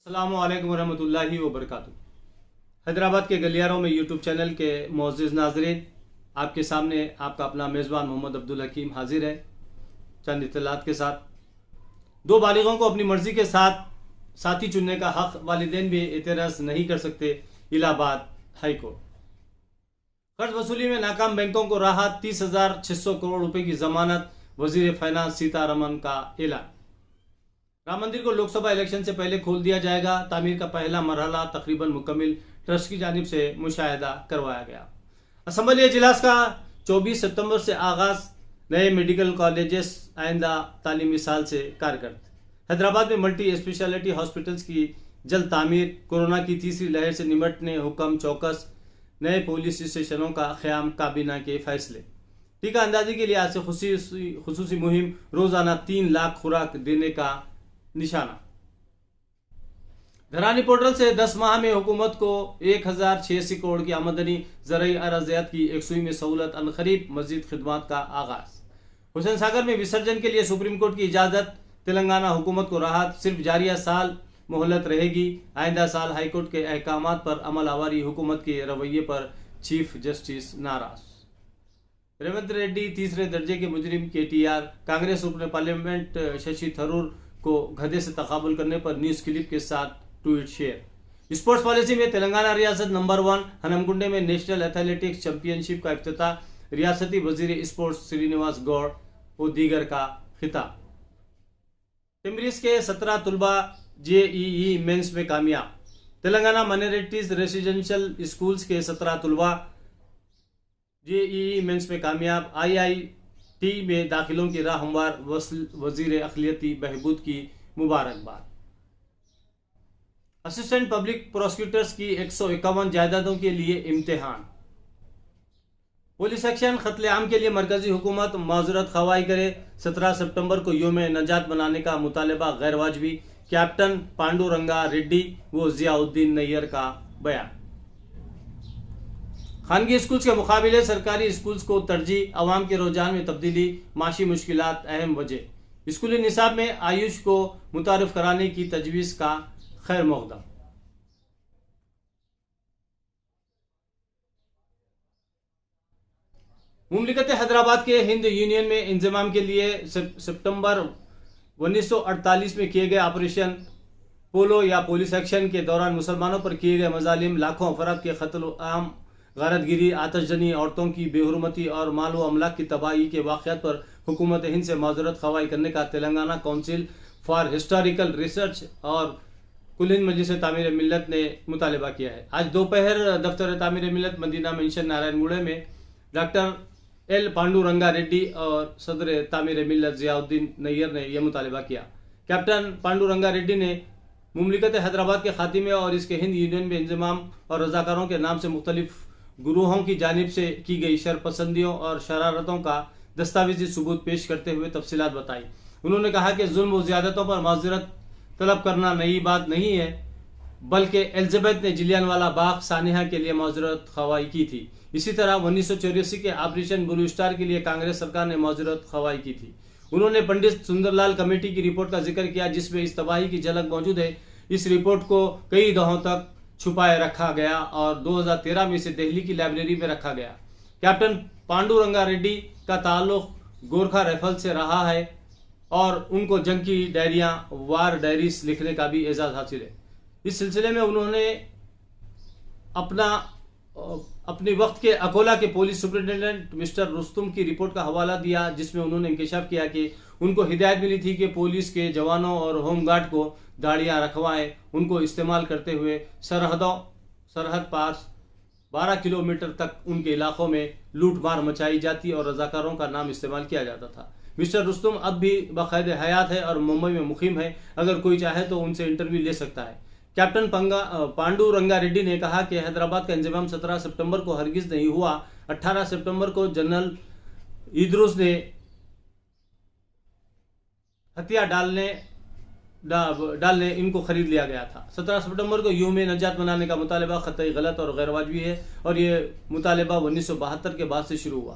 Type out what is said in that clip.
السلام علیکم ورحمۃ اللہ وبرکاتہ۔ حیدرآباد کے گلیاروں میں یوٹیوب چینل کے معزز ناظرین، آپ کے سامنے آپ کا اپنا میزبان محمد عبدالحکیم حاضر ہے چند اطلاعات کے ساتھ۔ دو بالغوں کو اپنی مرضی کے ساتھ ساتھی چننے کا حق والدین بھی اعتراض نہیں کر سکتے۔ الہ آباد ہائی کورٹ۔ قرض وصولی میں ناکام بینکوں کو راحت، 30,600 کروڑ روپے کی ضمانت، وزیر فائنانس سیتا رمن کا اعلان۔ رام مندر کو لوک سبھا الیکشن سے پہلے کھول دیا جائے گا۔ تعمیر کا پہلا مرحلہ تقریباً مکمل، ٹرسٹ کی جانب سے مشاہدہ کروایا گیا۔ اسمبلی اجلاس کا 24 ستمبر سے آغاز، نئے میڈیکل کالجز آئندہ تعلیمی سال سے کارکرد۔ حیدرآباد میں ملٹی اسپیشلٹی ہاسپٹلز کی جلد تعمیر، کورونا کی تیسری لہر سے نمٹنے حکم چوکس، نئے پولیس اسٹیشنوں کا قیام، کابینہ کے فیصلے۔ ٹیکہ اندازی کے لیے آج سے خصوصی مہم، روزانہ 3 لاکھ خوراک دینے کا نشانہ۔ گھرانی پورٹل سے 10 ماہ میں حکومت کو 1086 کروڑ کی آمدنی، زرعی اراضیات کی 100ویں سہولت عنقریب، مزید خدمات کا آغاز۔ حسین ساگر میں وسرجن کے لیے سپریم کورٹ کی اجازت، تلنگانہ حکومت کو راحت، صرف جاریہ سال مہلت رہے گی، آئندہ سال ہائی کورٹ کے احکامات پر عمل آوری، حکومت کے رویے پر چیف جسٹس ناراض۔ ریونت ریڈی تیسرے درجے کے مجرم، KTR، کانگریس رکن پارلیمنٹ ششی تھرور کو گدھے سے تقابل کرنے پر نیوز کلپ کے ساتھ ٹویٹ شیئر۔ اسپورٹس پالیسی میں تلنگانہ ریاست نمبر 1، ہنمکنڈے میں نیشنل ایتھلیٹکس چیمپئن شپ کا افتتاح، ریاستی وزیر اسپورٹس سرینواس گوڑ و دیگر کا خطاب۔ ٹمبریز کے 17 طلبہ JEE مینس میں کامیاب۔ تلنگانہ مائنارٹیز ریزیڈنشل اسکولز کے 17 طلبہ JEE مینس میں کامیاب، IIT میں داخلوں کی راہ ہموار، وزیر اقلیتی بہبود کی مبارکباد۔ اسسٹنٹ پبلک پروسیکیوٹرز کی 151 جائیدادوں کے لیے امتحان۔ پولیس ایکشن قتل عام کے لیے مرکزی حکومت معذرت خواہی کرے، 17 ستمبر کو یوم نجات منانے کا مطالبہ غیر واجبی، کیپٹن پانڈو رنگا ریڈی و ضیاء الدین نیئر کا بیان۔ خانگی اسکولز کے مقابلے سرکاری اسکولز کو ترجیح، عوام کے رجحان میں تبدیلی، معاشی مشکلات اہم وجہ۔ اسکولی نصاب میں آیوش کو متعارف کرانے کی تجویز کا خیر مقدم۔ مملکت حیدرآباد کے ہند یونین میں انضمام کے لیے ستمبر 1948 میں کیے گئے آپریشن پولو یا پولیس ایکشن کے دوران مسلمانوں پر کیے گئے مظالم، لاکھوں افراد کے قتل عام، غارت گیری، آتش زنی، عورتوں کی بے حرمتی اور مال و املاک کی تباہی کے واقعات پر حکومت ہند سے معذرت خواہی کرنے کا Telangana council for historical research اور کل ہند مجلس تعمیر ملت نے مطالبہ کیا ہے۔ آج دوپہر دفتر تعمیر ملت مدینہ منشن نارائن گوڑے میں ڈاکٹر L پانڈو رنگا ریڈی اور صدر تعمیر ملت ضیاء الدین نیئر نے یہ مطالبہ کیا۔ کیپٹن پانڈو رنگا ریڈی نے مملکت حیدرآباد کے خاتمے اور اس کے ہند یونین میں انضمام اور رضاکاروں کے نام سے مختلف گروہوں کی جانب سے کی گئی شرپسندیوں اور شرارتوں کا دستاویزی ثبوت پیش کرتے ہوئے تفصیلات بتائی۔ انہوں نے کہا کہ ظلم و زیادتوں پر معذرت طلب کرنا نئی بات نہیں ہے، بلکہ الزبیتھ نے جلیان والا باغ سانحہ کے لیے معذرت خواہی کی تھی۔ اسی طرح 1984 کے آپریشن بلو اسٹار کے لیے کانگریس سرکار نے معذرت خواہی کی تھی۔ انہوں نے پنڈت سندر لال کمیٹی کی رپورٹ کا ذکر کیا، جس میں اس تباہی کی جھلک موجود ہے۔ اس رپورٹ کو کئی دہوں تک چھپائے رکھا گیا اور 2013 میں اسے دہلی کی لائبریری میں رکھا گیا۔ کیپٹن پانڈو رنگا ریڈی کا تعلق گورکھا رائفل سے رہا ہے اور ان کو جنگ کی ڈائریاں، وار ڈائریز لکھنے کا بھی اعزاز حاصل ہے۔ اس سلسلے میں انہوں نے اپنے وقت کے اکولا کے پولیس سپرنٹینڈنٹ مسٹر رستم کی رپورٹ کا حوالہ دیا، جس میں انہوں نے انکشاف کیا کہ ان کو ہدایت ملی تھی کہ پولیس کے جوانوں اور ہوم گارڈ کو داڑیاں رکھوائیں، ان کو استعمال کرتے ہوئے سرحد پار 12 کلومیٹر تک ان کے علاقوں میں لوٹ مار مچائی جاتی اور رضاکاروں کا نام استعمال کیا جاتا تھا۔ مسٹر رستم اب بھی باقاعدہ حیات ہے اور ممبئی میں مقیم ہے، اگر کوئی چاہے تو ان سے انٹرویو لے سکتا ہے۔ کیپٹن پانڈو رنگا ریڈی نے کہا کہ حیدرآباد کا انضمام 17 ستمبر کو ہرگز نہیں ہوا۔ 18 ستمبر کو جنرل ایدروس نے ہتھیار ڈالنے ان کو خرید لیا گیا تھا۔ 17 ستمبر کو یوم نجات منانے کا مطالبہ قطعی غلط اور غیر واجبی ہے اور یہ مطالبہ 1972 کے بعد سے شروع ہوا۔